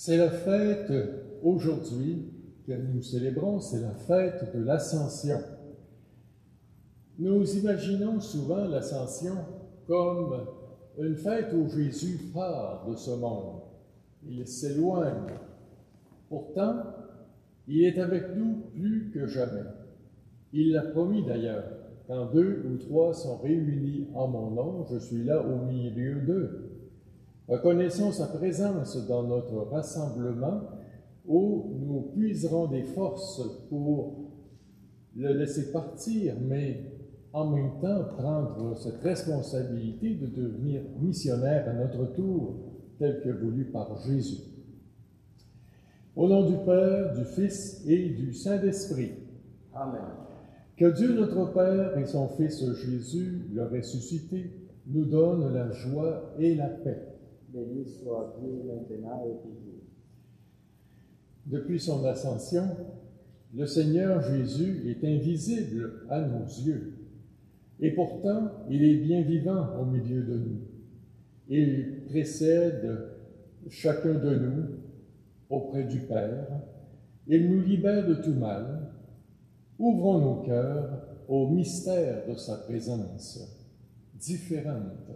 C'est la fête aujourd'hui que nous célébrons, c'est la fête de l'Ascension. Nous imaginons souvent l'Ascension comme une fête où Jésus part de ce monde. Il s'éloigne. Pourtant, il est avec nous plus que jamais. Il l'a promis d'ailleurs. Quand 2 ou 3 sont réunis en mon nom, je suis là au milieu d'eux. Reconnaissons sa présence dans notre rassemblement où nous puiserons des forces pour le laisser partir, mais en même temps prendre cette responsabilité de devenir missionnaire à notre tour, tel que voulu par Jésus. Au nom du Père, du Fils et du Saint-Esprit. Amen. Que Dieu notre Père et son Fils Jésus, le ressuscité, nous donnent la joie et la paix. Béni soit Dieu maintenant et toujours. Depuis son ascension, le Seigneur Jésus est invisible à nos yeux. Et pourtant, il est bien vivant au milieu de nous. Il précède chacun de nous auprès du Père. Il nous libère de tout mal. Ouvrons nos cœurs au mystère de sa présence, différente.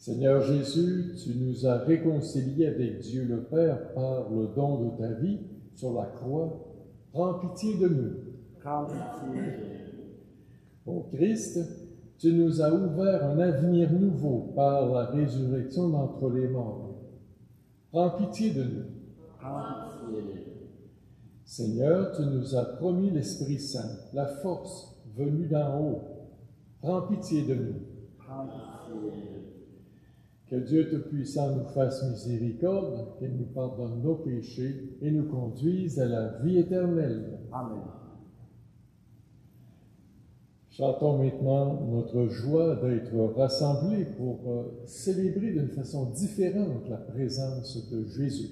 Seigneur Jésus, tu nous as réconciliés avec Dieu le Père par le don de ta vie sur la croix. Prends pitié de nous. Prends pitié. Ô Christ, tu nous as ouvert un avenir nouveau par la résurrection d'entre les morts. Prends pitié de nous. Prends pitié. Seigneur, tu nous as promis l'Esprit Saint, la force venue d'en haut. Prends pitié de nous. Prends pitié. Que Dieu Tout-Puissant nous fasse miséricorde, qu'il nous pardonne nos péchés et nous conduise à la vie éternelle. Amen. Chantons maintenant notre joie d'être rassemblés pour célébrer d'une façon différente la présence de Jésus.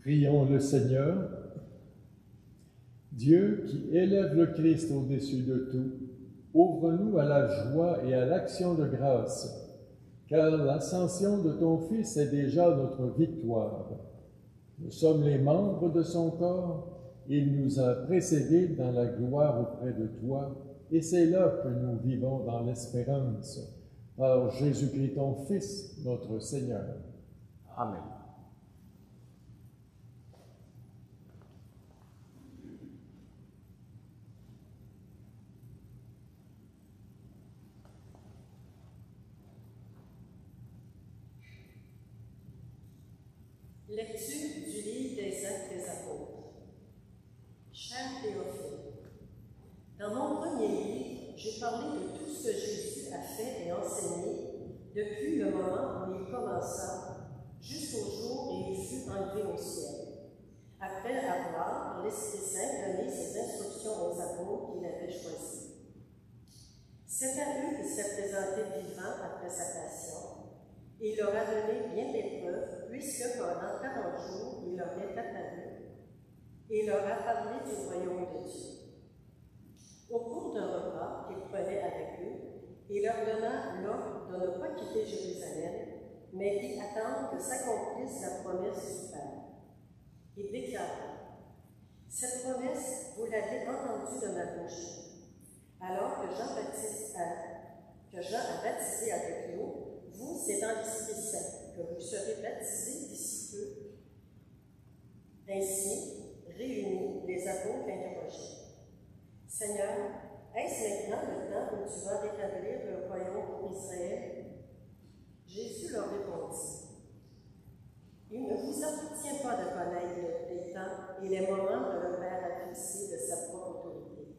Prions le Seigneur. Dieu qui élève le Christ au-dessus de tout, ouvre-nous à la joie et à l'action de grâce, car l'ascension de ton Fils est déjà notre victoire. Nous sommes les membres de son corps, il nous a précédés dans la gloire auprès de toi, et c'est là que nous vivons dans l'espérance, par Jésus-Christ ton Fils, notre Seigneur. Amen. Lecture du livre des Actes des Apôtres. Cher Théophile, dans mon premier livre, j'ai parlé de tout ce que Jésus a fait et enseigné depuis le moment où il commença jusqu'au jour où il fut enlevé au ciel, après avoir, par l'Esprit Saint, donné ses instructions aux apôtres qu'il avait choisis. C'est à eux qu'il s'est présenté vivant après sa passion. Il leur a donné bien des preuves, puisque pendant 40 jours, il leur est apparu et leur a parlé du royaume de Dieu. Au cours d'un repas qu'il prenait avec eux, il leur donna l'ordre de ne pas quitter Jérusalem, mais d'y attendre que s'accomplisse la promesse du Père. Il déclara: « Cette promesse, vous l'avez entendue de ma bouche. Alors que Jean a baptisé avec l'eau, vous, c'est dans l'Esprit Saint que vous serez baptisés d'ici peu. » Ainsi, réunis, les apôtres l'interrogeaient. « Seigneur, est-ce maintenant le temps où tu vas rétablir le royaume pour Israël? » Jésus leur répondit: « Il ne vous appartient pas de connaître les temps et les moments que le Père a fixés de sa propre autorité.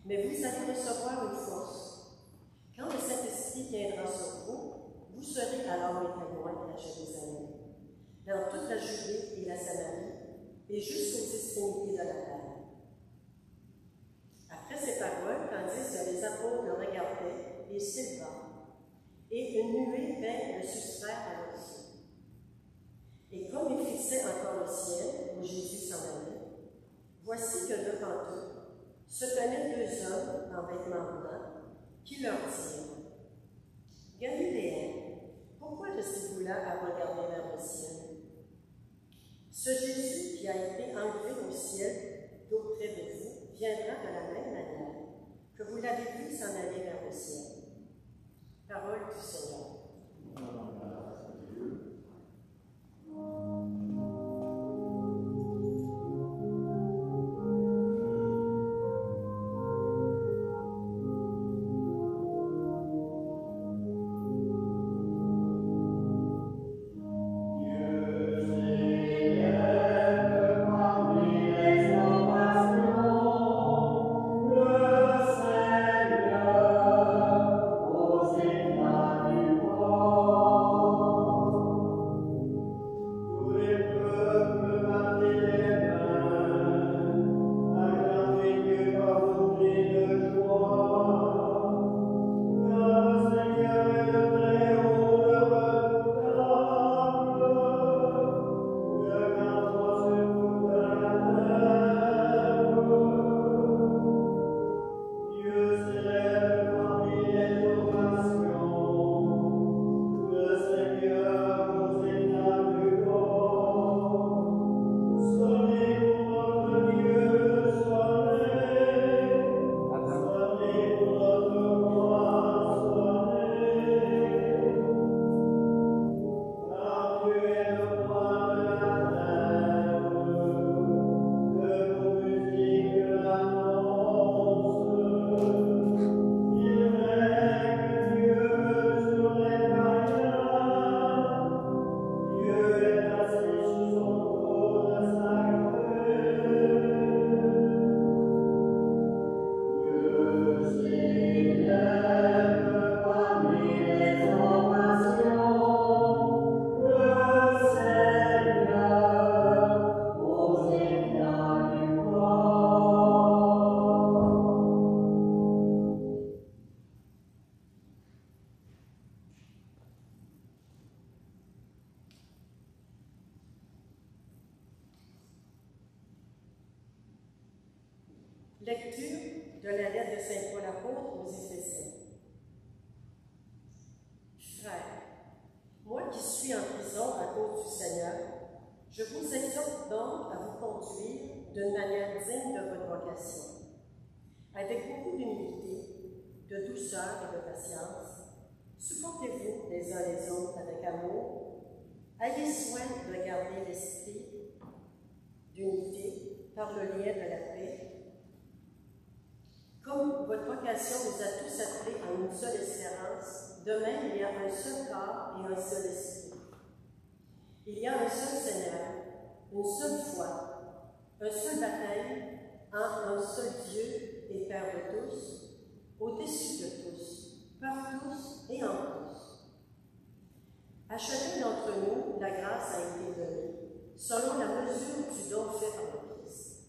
Mais vous allez recevoir une force. Quand le Saint-Esprit viendra sur vous, vous serez alors mes témoins à Jérusalem, dans toute la Judée et la Samarie, et jusqu'aux extrémités de la terre. » Après ces paroles, tandis que les apôtres le regardaient, il s'éleva, et une nuée vint le soustraire à leurs yeux. Et comme ils fixaient encore le ciel, où Jésus s'en allait, voici que devant eux se tenaient deux hommes en vêtements blancs, qui leur dirent: « Galiléens, pourquoi restez-vous là à regarder vers le ciel? Ce Jésus qui a été enlevé au ciel d'auprès de vous viendra de la même manière que vous l'avez vu s'en aller vers le ciel. » Parole du Seigneur. You Lecture de la lettre de Saint Paul apôtre aux Éphésiens. Frères, moi qui suis en prison à cause du Seigneur, je vous exhorte donc à vous conduire d'une manière digne de votre vocation, avec beaucoup d'humilité, de douceur et de patience. Supportez-vous les uns les autres avec amour. Ayez soin de garder l'esprit d'unité par le lien de la paix. Comme votre vocation vous a tous appelés à une seule espérance, de même il y a un seul corps et un seul esprit. Il y a un seul Seigneur, une seule foi, un seul baptême en un seul Dieu et Père de tous, au-dessus de tous, par tous et en tous. À chacun d'entre nous, la grâce a été donnée, selon la mesure du don fait par le Christ.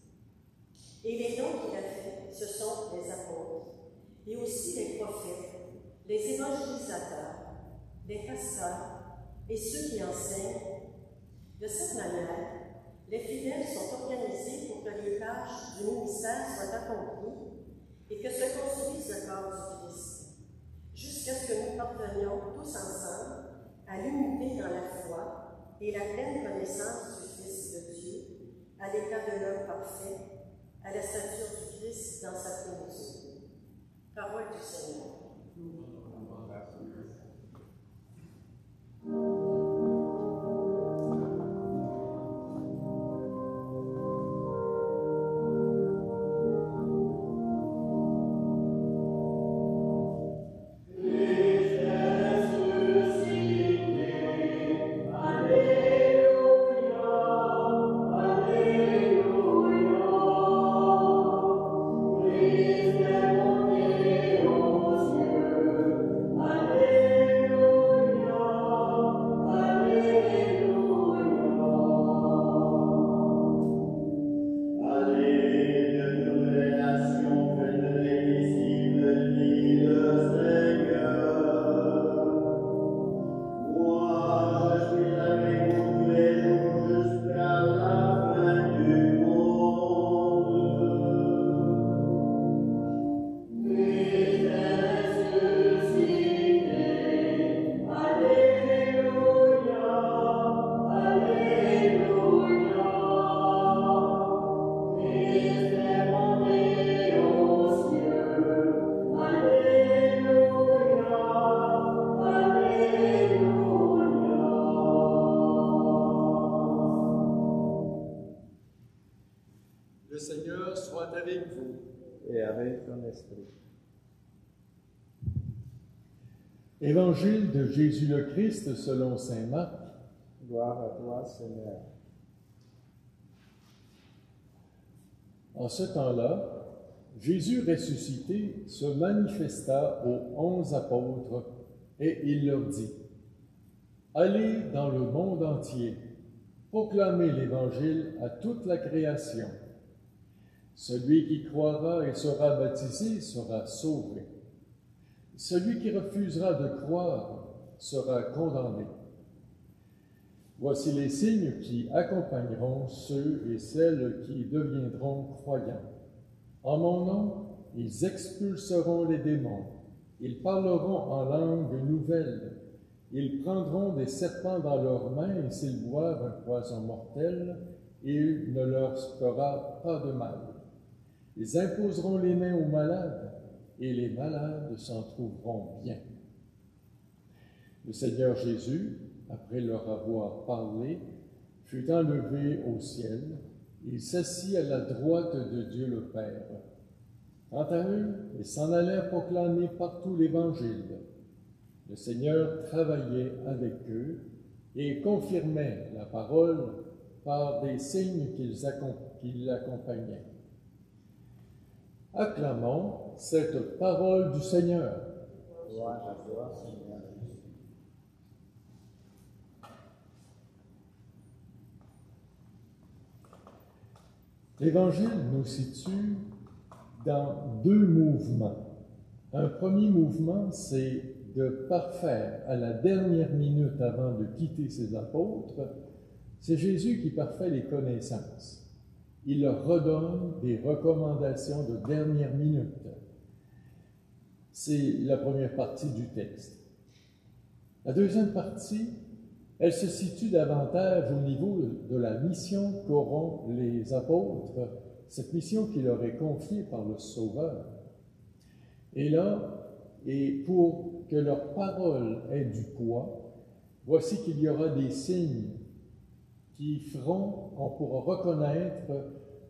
Et les dons qu'il a faits, ce sont les apôtres, et aussi les prophètes, les évangélisateurs, les pasteurs et ceux qui enseignent. De cette manière, les fidèles sont organisés pour que les tâches du ministère soient accomplies et que se construise le corps du Christ, jusqu'à ce que nous parvenions tous ensemble à l'unité dans la foi et la pleine connaissance du Fils de Dieu, à l'état de l'homme parfait, à la stature du Christ dans sa plénitude. Parole du Seigneur. Le Seigneur soit avec vous. Et avec ton esprit. Évangile de Jésus le Christ selon saint Marc. Gloire à toi, Seigneur. En ce temps-là, Jésus ressuscité se manifesta aux 11 apôtres et il leur dit : Allez dans le monde entier, proclamez l'Évangile à toute la création. Celui qui croira et sera baptisé sera sauvé. Celui qui refusera de croire sera condamné. Voici les signes qui accompagneront ceux et celles qui deviendront croyants. En mon nom, ils expulseront les démons. Ils parleront en langue nouvelle. Ils prendront des serpents dans leurs mains et s'ils boivent un poison mortel, il ne leur fera pas de mal. Ils imposeront les mains aux malades et les malades s'en trouveront bien. Le Seigneur Jésus, après leur avoir parlé, fut enlevé au ciel. Il s'assit à la droite de Dieu le Père. Quant à eux, ils s'en allèrent proclamer partout l'Évangile. Le Seigneur travaillait avec eux et confirmait la parole par des signes qui l'accompagnaient. Acclamons cette parole du Seigneur. Gloire à toi, Seigneur. L'Évangile nous situe dans deux mouvements. Un premier mouvement, c'est de parfaire à la dernière minute avant de quitter ses apôtres. C'est Jésus qui parfait les connaissances. il leur redonne des recommandations de dernière minute. C'est la première partie du texte. La deuxième partie, elle se situe davantage au niveau de la mission qu'auront les apôtres, cette mission qui leur est confiée par le Sauveur. Et là, et pour que leur parole ait du poids, voici qu'il y aura des signes qui feront, on pourra reconnaître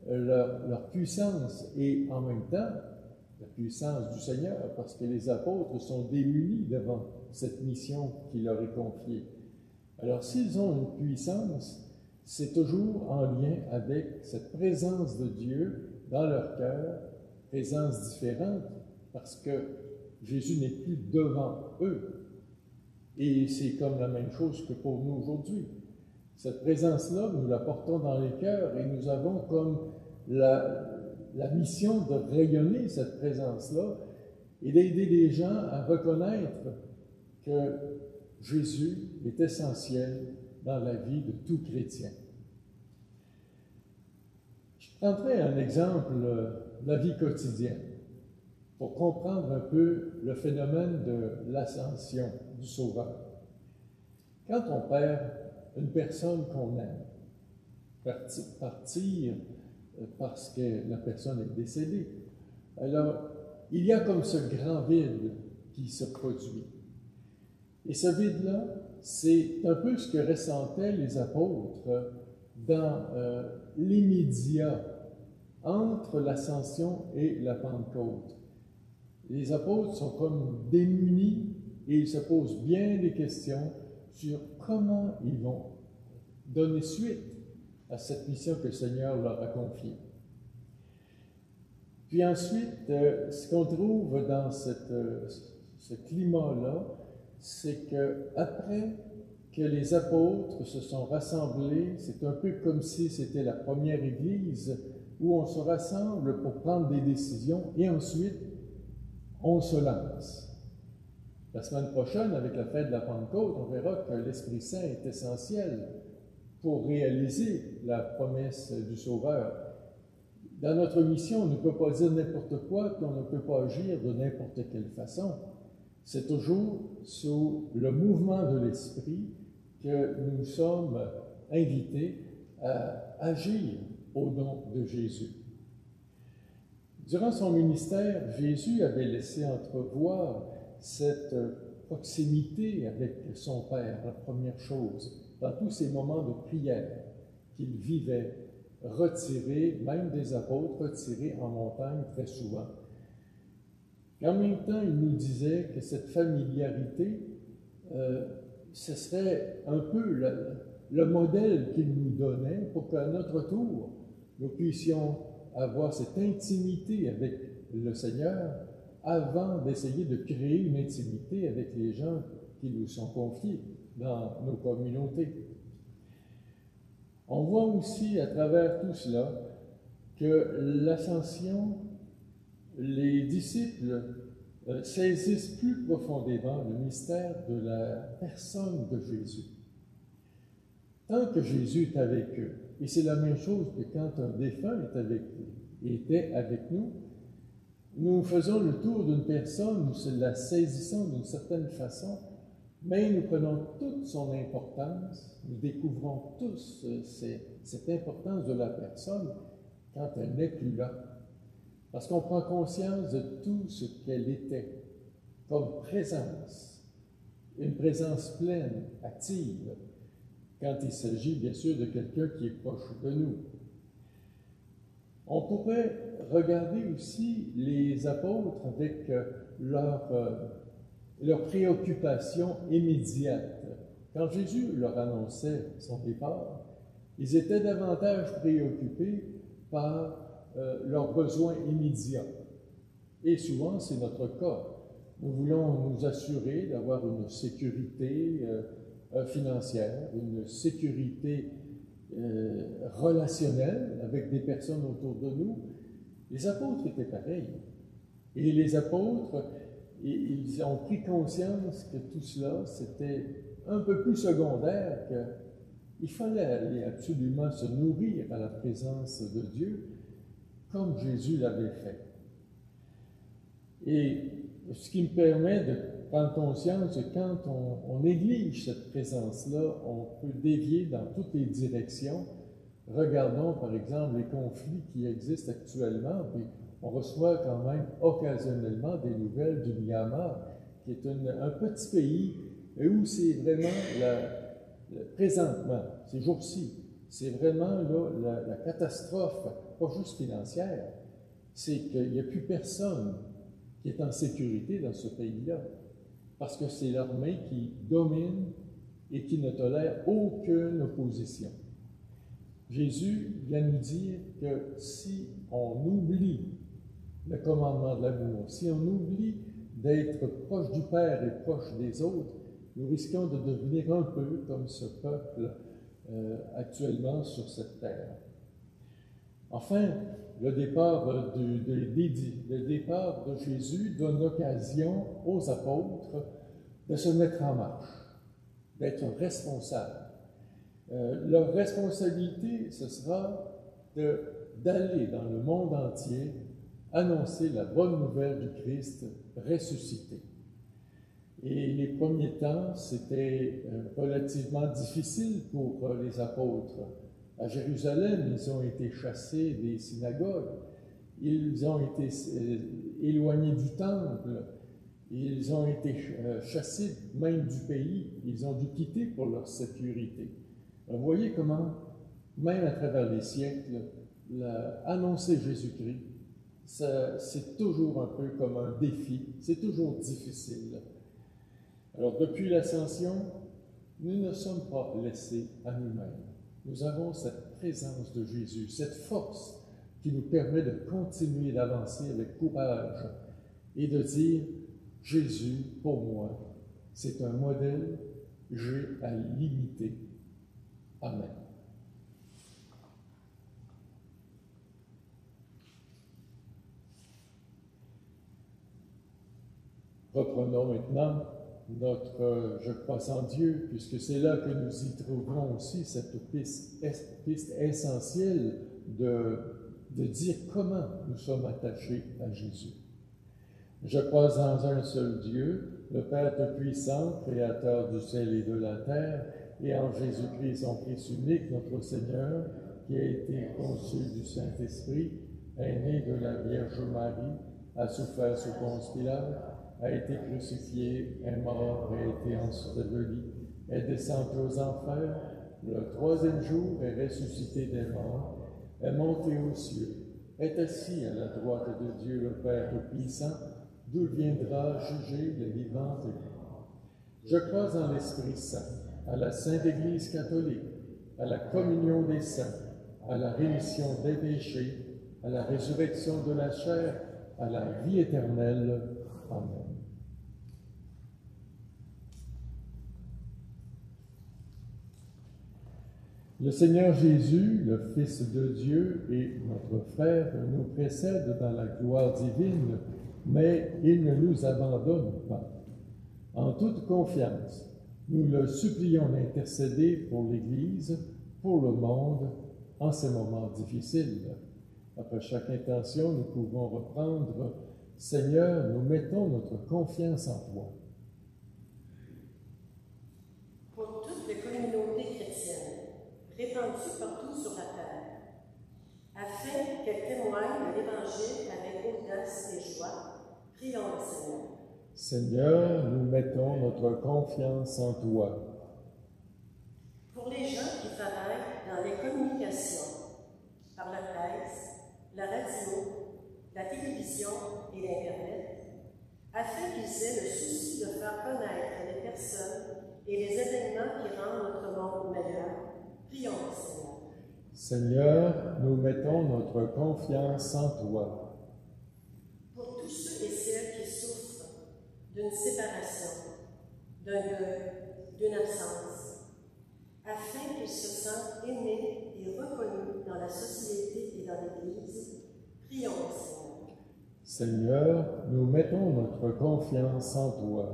leur puissance et en même temps la puissance du Seigneur, parce que les apôtres sont démunis devant cette mission qui leur est confiée. Alors s'ils ont une puissance, c'est toujours en lien avec cette présence de Dieu dans leur cœur, présence différente, parce que Jésus n'est plus devant eux. Et c'est comme la même chose que pour nous aujourd'hui. Cette présence-là, nous la portons dans les cœurs et nous avons comme la mission de rayonner cette présence-là et d'aider les gens à reconnaître que Jésus est essentiel dans la vie de tout chrétien. Je prendrai un exemple de la vie quotidienne pour comprendre un peu le phénomène de l'ascension du Sauveur. Quand on perd une personne qu'on aime, partir parce que la personne est décédée, alors il y a comme ce grand vide qui se produit. Et ce vide-là, c'est un peu ce que ressentaient les apôtres dans l'immédiat entre l'ascension et la Pentecôte. Les apôtres sont comme démunis et ils se posent bien des questions sur comment ils vont donner suite à cette mission que le Seigneur leur a confiée. Puis ensuite, ce qu'on trouve dans ce climat-là, c'est qu'après que les apôtres se sont rassemblés, c'est un peu comme si c'était la première Église où on se rassemble pour prendre des décisions et ensuite on se lance. La semaine prochaine, avec la fête de la Pentecôte, on verra que l'Esprit Saint est essentiel pour réaliser la promesse du Sauveur. Dans notre mission, on ne peut pas dire n'importe quoi, puis on ne peut pas agir de n'importe quelle façon. C'est toujours sous le mouvement de l'Esprit que nous sommes invités à agir au nom de Jésus. Durant son ministère, Jésus avait laissé entrevoir cette proximité avec son Père, la première chose, dans tous ces moments de prière qu'il vivait, retiré, même des apôtres, retiré en montagne très souvent. Et en même temps, il nous disait que cette familiarité, ce serait un peu le modèle qu'il nous donnait pour qu'à notre tour, nous puissions avoir cette intimité avec le Seigneur avant d'essayer de créer une intimité avec les gens qui nous sont confiés dans nos communautés. On voit aussi à travers tout cela que l'ascension, les disciples saisissent plus profondément le mystère de la personne de Jésus. Tant que Jésus est avec eux, et c'est la même chose que quand un défunt était avec nous, nous faisons le tour d'une personne, nous la saisissons d'une certaine façon, mais nous prenons toute son importance, nous découvrons tous cette importance de la personne quand elle n'est plus là. Parce qu'on prend conscience de tout ce qu'elle était comme présence, une présence pleine, active, quand il s'agit bien sûr de quelqu'un qui est proche de nous. On pourrait regarder aussi les apôtres avec leur préoccupation immédiate. Quand Jésus leur annonçait son départ, ils étaient davantage préoccupés par leurs besoins immédiats. Et souvent, c'est notre cas. Nous voulons nous assurer d'avoir une sécurité financière, une sécurité relationnelle avec des personnes autour de nous. Les apôtres étaient pareils. Et les apôtres, ils ont pris conscience que tout cela, c'était un peu plus secondaire Il fallait aller absolument se nourrir à la présence de Dieu, comme Jésus l'avait fait. Et ce qui me permet de prendre conscience que quand on néglige cette présence-là, on peut dévier dans toutes les directions. Regardons par exemple les conflits qui existent actuellement, puis on reçoit quand même occasionnellement des nouvelles du Myanmar, qui est un petit pays où c'est vraiment, présentement, ces jours-ci, c'est vraiment là, la catastrophe, pas juste financière, c'est qu'il n'y a plus personne qui est en sécurité dans ce pays-là, parce que c'est l'armée qui domine et qui ne tolère aucune opposition. Jésus vient nous dire que si on oublie le commandement de l'amour, si on oublie d'être proche du Père et proche des autres, nous risquons de devenir un peu comme ce peuple actuellement sur cette terre. Enfin, le départ de Jésus donne l'occasion aux apôtres de se mettre en marche, d'être responsables. Leur responsabilité, ce sera d'aller dans le monde entier annoncer la bonne nouvelle du Christ ressuscité. Et les premiers temps, c'était relativement difficile pour les apôtres. À Jérusalem, ils ont été chassés des synagogues, ils ont été éloignés du temple, ils ont été chassés même du pays, ils ont dû quitter pour leur sécurité. Vous voyez comment, même à travers les siècles, annoncer Jésus-Christ, c'est toujours un peu comme un défi, c'est toujours difficile. Alors, depuis l'Ascension, nous ne sommes pas laissés à nous-mêmes. Nous avons cette présence de Jésus, cette force qui nous permet de continuer d'avancer avec courage et de dire « Jésus, pour moi, c'est un modèle, j'ai à l'imiter. » Amen. Reprenons maintenant notre « Je crois en Dieu », puisque c'est là que nous y trouverons aussi cette piste essentielle de dire comment nous sommes attachés à Jésus. Je crois en un seul Dieu, le Père Tout-Puissant, Créateur du ciel et de la terre, et en Jésus-Christ, son Fils unique, notre Seigneur, qui a été conçu du Saint-Esprit, est né de la Vierge Marie, a souffert sous Ponce Pilate, a été crucifié, est mort, a été enseveli, est descendu aux enfers, le troisième jour est ressuscité des morts, est monté aux cieux, est assis à la droite de Dieu le Père Tout-Puissant, d'où viendra juger les vivants et les morts. Je crois en l'Esprit Saint, à la Sainte Église catholique, à la communion des saints, à la rémission des péchés, à la résurrection de la chair, à la vie éternelle. Amen. Le Seigneur Jésus, le Fils de Dieu et notre frère, nous précède dans la gloire divine, mais il ne nous abandonne pas. En toute confiance, nous le supplions d'intercéder pour l'Église, pour le monde, en ces moments difficiles. Après chaque intention, nous pouvons reprendre « Seigneur, nous mettons notre confiance en toi. » Pour toutes les communautés chrétiennes, répandues partout sur la terre, afin qu'elles témoignent de l'Évangile avec audace et joie, prions le Seigneur. Seigneur, nous mettons notre confiance en toi. Pour les gens qui travaillent dans les communications, par la presse, la radio, la télévision et l'Internet, afin qu'ils aient le souci de faire connaître les personnes et les événements qui rendent notre monde meilleur, prions le Seigneur. Seigneur, nous mettons notre confiance en toi. Pour tous ceux et celles qui souffrent d'une séparation, d'un deuil, d'une absence, afin qu'ils se sentent aimés et reconnus dans la société et dans l'Église, prions le Seigneur. Seigneur, nous mettons notre confiance en toi.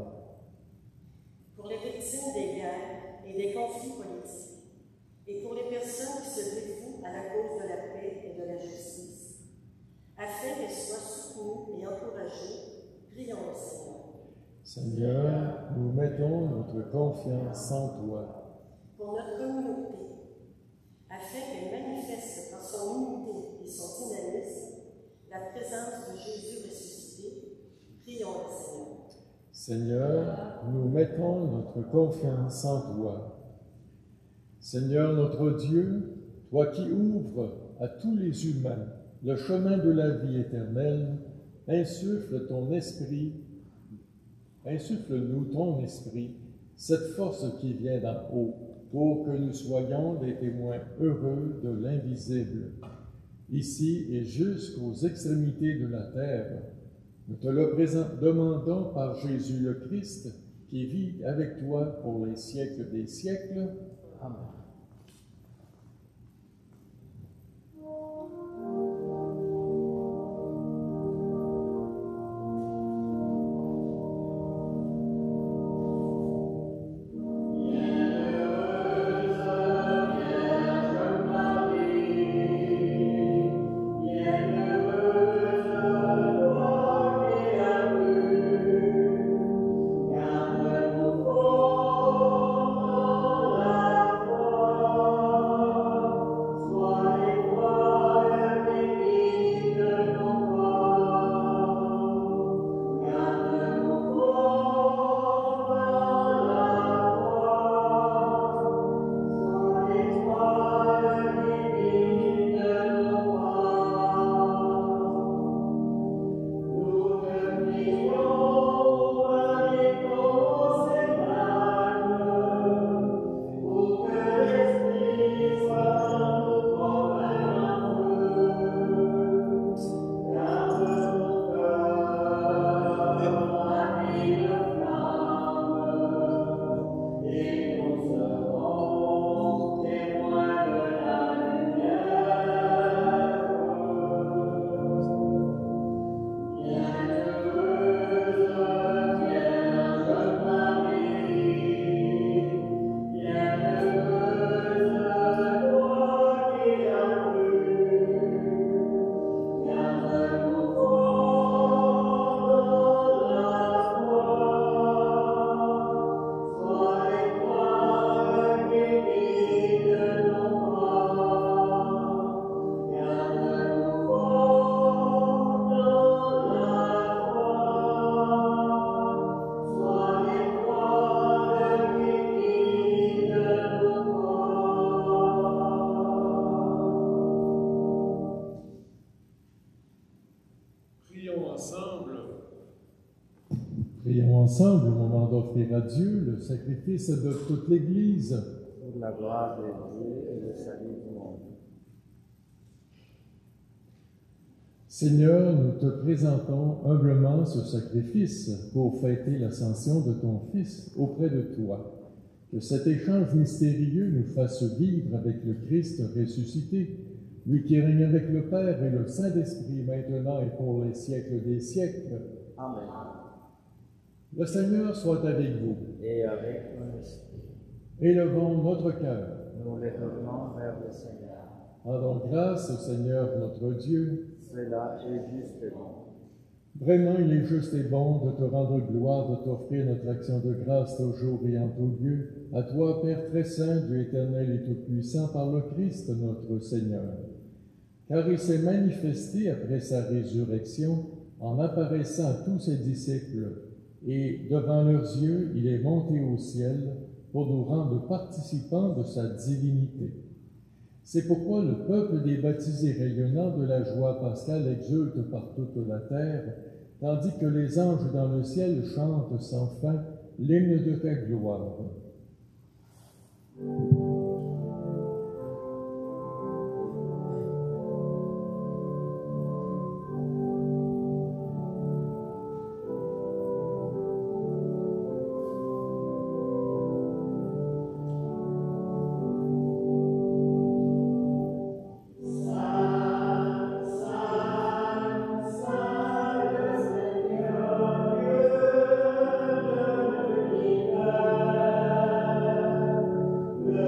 Pour les victimes des guerres et des conflits politiques, se dévoue à la cause de la paix et de la justice. Afin qu'elle soit soutenue et encouragée, prions le Seigneur. Seigneur, nous mettons notre confiance en toi. Pour notre communauté, afin qu'elle manifeste par son unité et son dynamisme la présence de Jésus ressuscité, prions le Seigneur. Seigneur, nous mettons notre confiance en toi. Seigneur notre Dieu, toi qui ouvres à tous les humains le chemin de la vie éternelle, insuffle-nous ton esprit, cette force qui vient d'en haut, pour que nous soyons des témoins heureux de l'invisible. Ici et jusqu'aux extrémités de la terre, nous te le demandons par Jésus le Christ, qui vit avec toi pour les siècles des siècles. Amen. Prions ensemble au moment d'offrir à Dieu le sacrifice de toute l'Église. Pour la gloire de Dieu et le salut du monde. Seigneur, nous te présentons humblement ce sacrifice pour fêter l'ascension de ton Fils auprès de toi. Que cet échange mystérieux nous fasse vivre avec le Christ ressuscité, lui qui règne avec le Père et le Saint-Esprit maintenant et pour les siècles des siècles. Amen. Le Seigneur soit avec vous. Et avec ton esprit. Élevons notre cœur. Nous les tournons vers le Seigneur. Rendons grâce au Seigneur notre Dieu. Cela est juste et bon. Vraiment, il est juste et bon de te rendre gloire, de t'offrir notre action de grâce toujours et en tout lieu. À toi, Père très saint, Dieu éternel et tout-puissant, par le Christ notre Seigneur. Car il s'est manifesté après sa résurrection en apparaissant à tous ses disciples. Et devant leurs yeux, il est monté au ciel pour nous rendre participants de sa divinité. C'est pourquoi le peuple des baptisés rayonnant de la joie pascale exulte par toute la terre, tandis que les anges dans le ciel chantent sans fin l'hymne de ta gloire. Le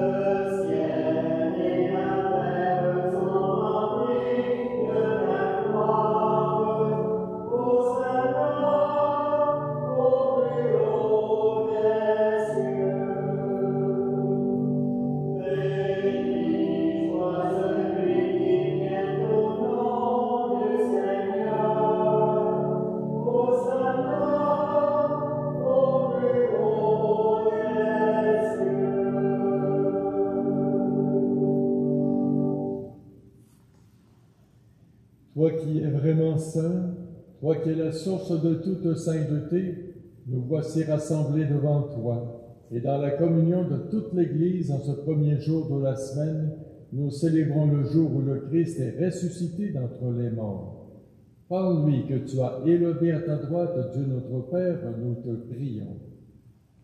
Toi qui es vraiment saint, toi qui es la source de toute sainteté, nous voici rassemblés devant toi. Et dans la communion de toute l'Église, en ce premier jour de la semaine, nous célébrons le jour où le Christ est ressuscité d'entre les morts. Par lui que tu as élevé à ta droite, Dieu notre Père, nous te prions.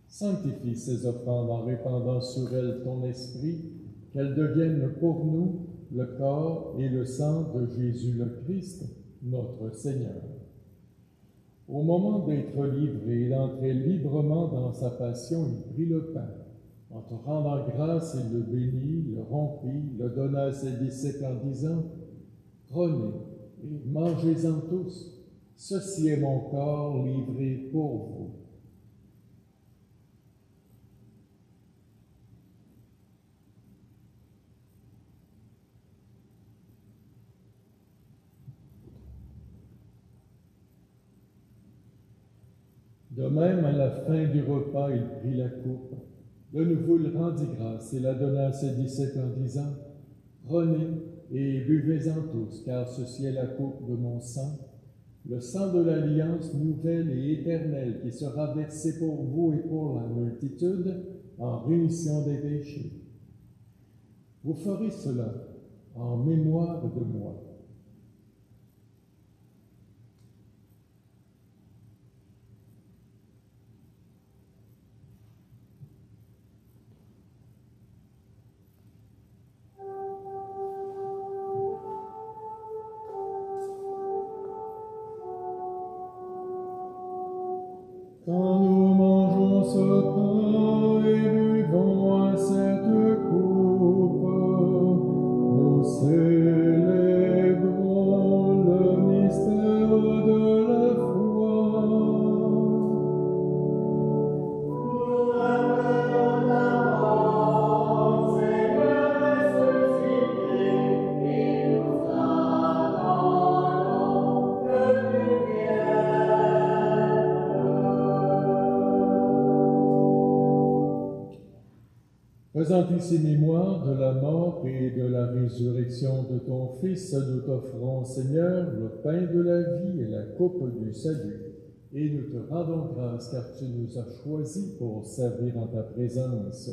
Sanctifie ces offrandes en répandant sur elles ton esprit, qu'elles deviennent pour nous le corps et le sang de Jésus le Christ, notre Seigneur. Au moment d'être livré et d'entrer librement dans sa passion, il prit le pain. En te rendant grâce, il le bénit, le rompit, le donna à ses disciples en disant « Prenez et mangez-en tous, ceci est mon corps livré pour vous. » De même, à la fin du repas, il prit la coupe. De nouveau, il rendit grâce et la donna à ses disciples en disant « Prenez et buvez-en tous, car ceci est la coupe de mon sang, le sang de l'alliance nouvelle et éternelle qui sera versé pour vous et pour la multitude en rémission des péchés. Vous ferez cela en mémoire de moi. » Quand nous mangeons ce pain et buvons à cette coupe, nous célébrons le mystère de la foi. Nous appelons ta mort, Seigneur ressuscité, et nous attendons que tu viennes. Faisant ici mémoire de la mort et de la résurrection de ton Fils, nous t'offrons, Seigneur, le pain de la vie et la coupe du salut. Et nous te rendons grâce car tu nous as choisis pour servir en ta présence.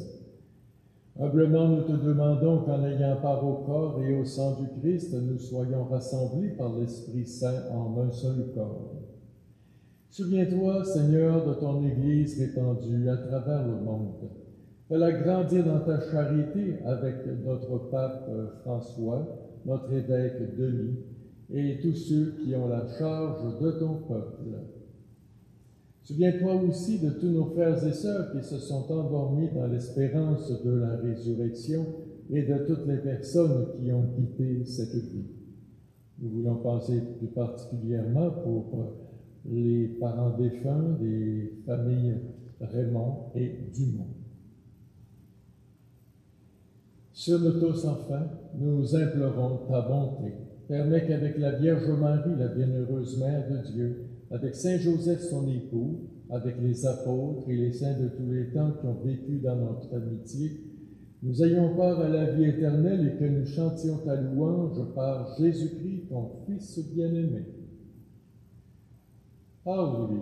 Humblement, nous te demandons qu'en ayant part au corps et au sang du Christ, nous soyons rassemblés par l'Esprit Saint en un seul corps. Souviens-toi, Seigneur, de ton Église répandue à travers le monde. Fais-la grandir dans ta charité avec notre pape François, notre évêque Denis et tous ceux qui ont la charge de ton peuple. Souviens-toi aussi de tous nos frères et sœurs qui se sont endormis dans l'espérance de la résurrection et de toutes les personnes qui ont quitté cette vie. Nous voulons penser plus particulièrement pour les parents défunts des familles Raymond et Dumont. Sur nous tous, enfin, nous implorons ta bonté. Permets qu'avec la Vierge Marie, la bienheureuse Mère de Dieu, avec Saint Joseph, son époux, avec les apôtres et les saints de tous les temps qui ont vécu dans notre amitié, nous ayons part à la vie éternelle et que nous chantions ta louange par Jésus-Christ, ton Fils bien-aimé. Par lui,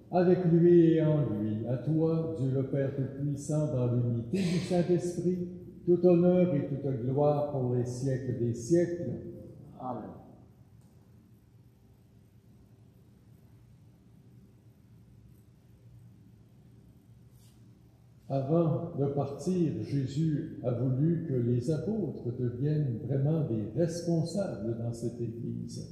avec lui et en lui, à toi, Dieu le Père Tout-Puissant, dans l'unité du Saint-Esprit, tout honneur et toute gloire pour les siècles des siècles. Amen. Avant de partir, Jésus a voulu que les apôtres deviennent vraiment des responsables dans cette Église.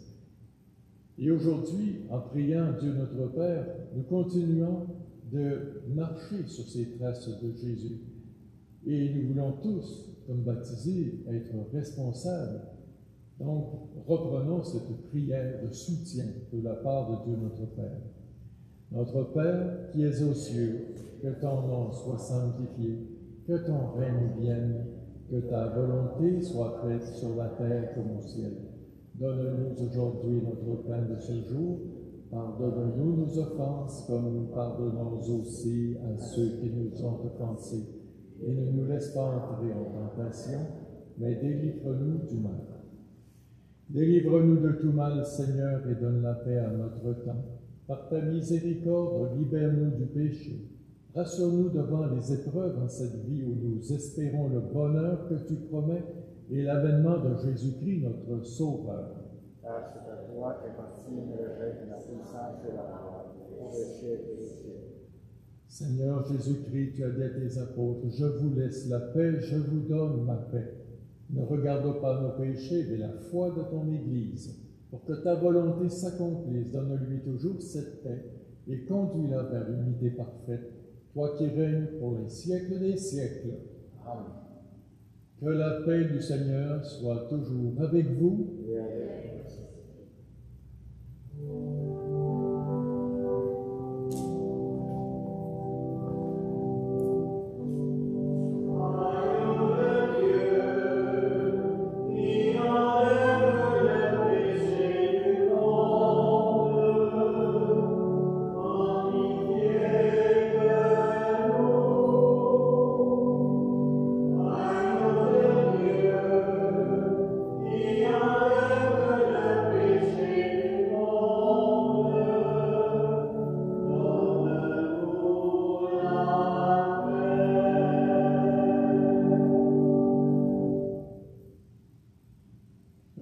Et aujourd'hui, en priant Dieu notre Père, nous continuons de marcher sur ces traces de Jésus. Et nous voulons tous, comme baptisés, être responsables. Donc, reprenons cette prière de soutien de la part de Dieu notre Père. Notre Père qui es aux cieux, que ton nom soit sanctifié, que ton règne vienne, que ta volonté soit faite sur la terre comme au ciel. Donne-nous aujourd'hui notre pain de ce jour. Pardonne-nous nos offenses, comme nous pardonnons aussi à ceux qui nous ont offensés. Et ne nous laisse pas entrer en tentation, mais délivre-nous du mal. Délivre-nous de tout mal, Seigneur, et donne la paix à notre temps. Par ta miséricorde, libère-nous du péché. Rassure-nous devant les épreuves en cette vie où nous espérons le bonheur que tu promets et l'avènement de Jésus-Christ, notre Sauveur. Car c'est à toi qu'appartient le règne, la puissance et la gloire, pour les siècles des siècles. Seigneur Jésus-Christ, tu as dit à tes apôtres, je vous laisse la paix, je vous donne ma paix. Ne regarde pas nos péchés, mais la foi de ton Église. Pour que ta volonté s'accomplisse, donne-lui toujours cette paix et conduis-la vers l'unité parfaite, toi qui règnes pour les siècles des siècles. Amen. Que la paix du Seigneur soit toujours avec vous. Et avec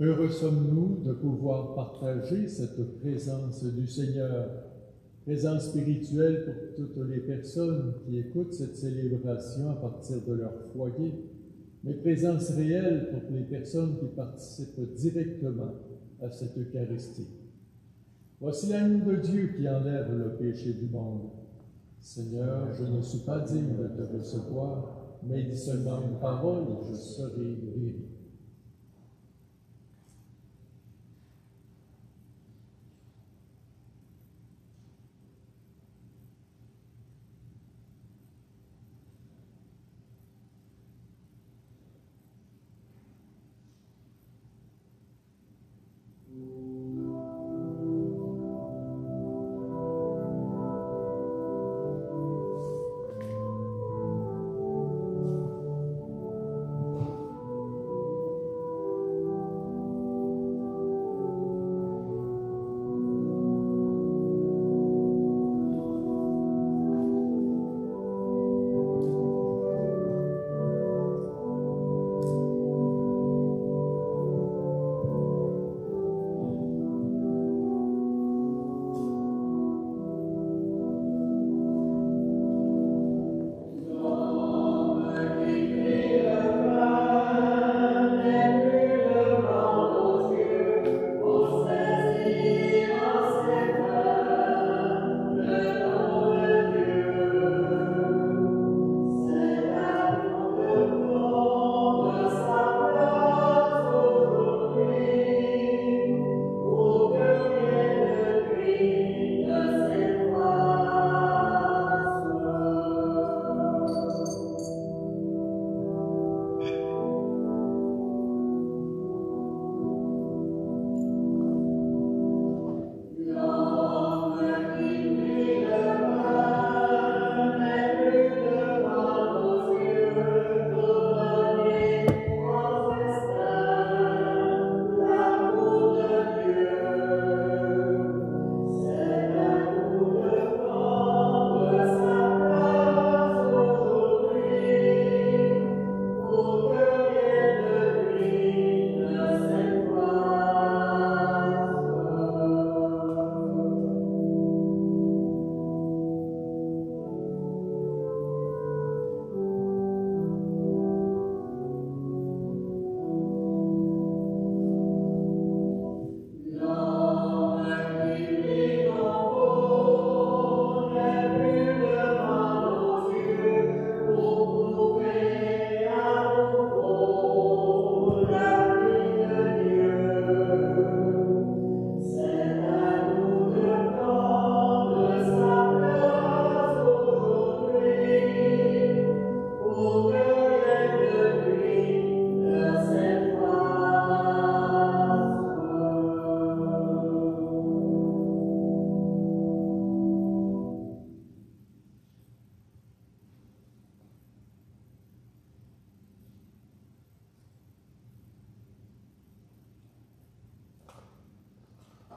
Heureux sommes-nous de pouvoir partager cette présence du Seigneur, présence spirituelle pour toutes les personnes qui écoutent cette célébration à partir de leur foyer, mais présence réelle pour les personnes qui participent directement à cette Eucharistie. Voici l'agneau de Dieu qui enlève le péché du monde. Seigneur, je ne suis pas digne de te recevoir, mais dis seulement une parole et je serai guéri.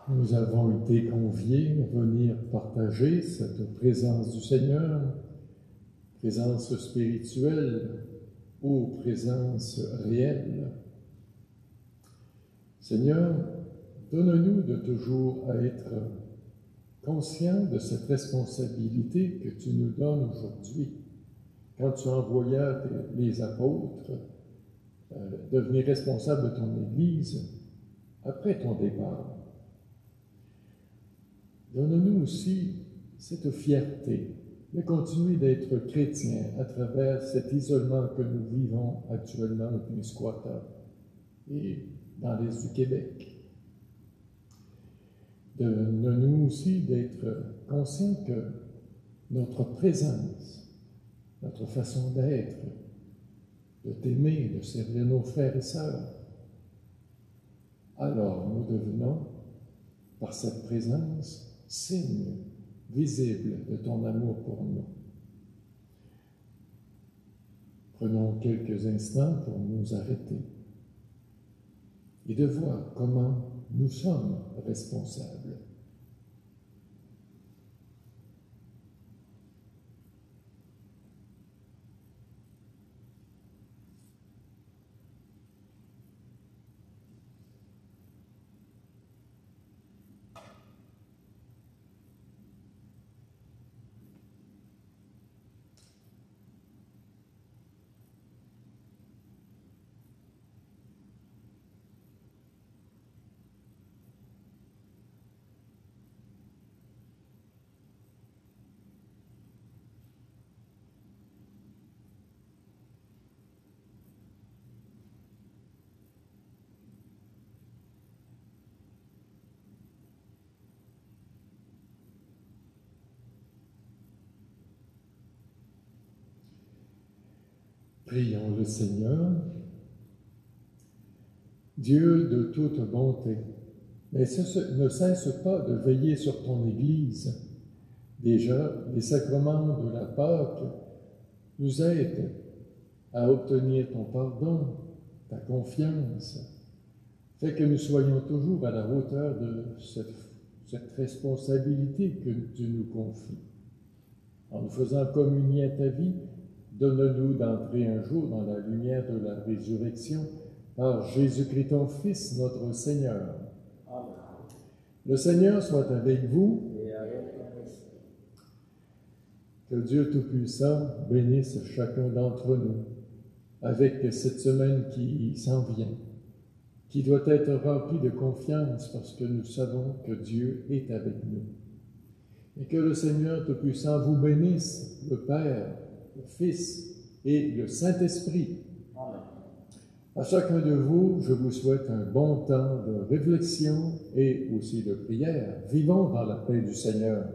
Nous avons été conviés à venir partager cette présence du Seigneur, présence spirituelle ou présence réelle. Seigneur, donne-nous de toujours être conscients de cette responsabilité que tu nous donnes aujourd'hui. Quand tu envoyais les apôtres devenir responsables de ton Église après ton départ. Donne-nous aussi cette fierté de continuer d'être chrétiens à travers cet isolement que nous vivons actuellement au Témiscouata et dans l'Est du Québec. Donne-nous aussi d'être conscients que notre présence, notre façon d'être, de t'aimer, de servir nos frères et sœurs, alors nous devenons, par cette présence, signe visible de ton amour pour nous. Prenons quelques instants pour nous arrêter et de voir comment nous sommes responsables. Prions le Seigneur. Dieu de toute bonté, ne cesse pas de veiller sur ton Église. Déjà, les sacrements de la Pâque nous aident à obtenir ton pardon, ta confiance. Fais que nous soyons toujours à la hauteur de cette responsabilité que tu nous confies. En nous faisant communier à ta vie, donne-nous d'entrer un jour dans la lumière de la résurrection par Jésus-Christ, ton Fils, notre Seigneur. Amen. Le Seigneur soit avec vous. Et avec ton esprit. Que Dieu Tout-Puissant bénisse chacun d'entre nous avec cette semaine qui s'en vient, qui doit être remplie de confiance parce que nous savons que Dieu est avec nous. Et que le Seigneur Tout-Puissant vous bénisse, le Père, le Fils et le Saint-Esprit. Amen. À chacun de vous, je vous souhaite un bon temps de réflexion et aussi de prière. Vivons dans la paix du Seigneur.